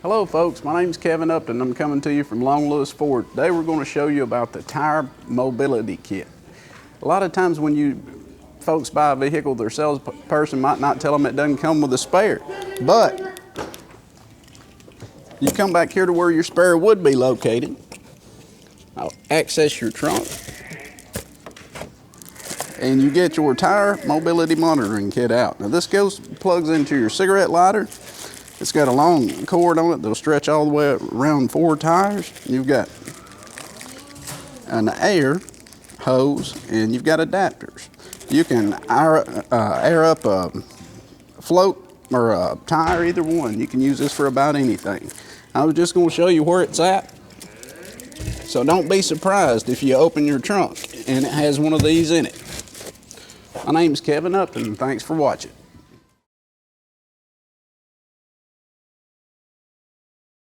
Hello folks, my name is Kevin Upton. I'm coming to you from Long Lewis Ford. Today we're going to show you about the tire mobility kit. A lot of times when you folks buy a vehicle, their salesperson might not tell them it doesn't come with a spare. But you come back here to where your spare would be located. I'll access your trunk. And you get your tire mobility monitoring kit out. Now this plugs into your cigarette lighter. It's got a long cord on it that'll stretch all the way around 4 tires. You've got an air hose and you've got adapters. You can air up a float or a tire, either one. You can use this for about anything. I was just going to show you where it's at. So don't be surprised if you open your trunk and it has one of these in it. My name's Kevin Upton and thanks for watching.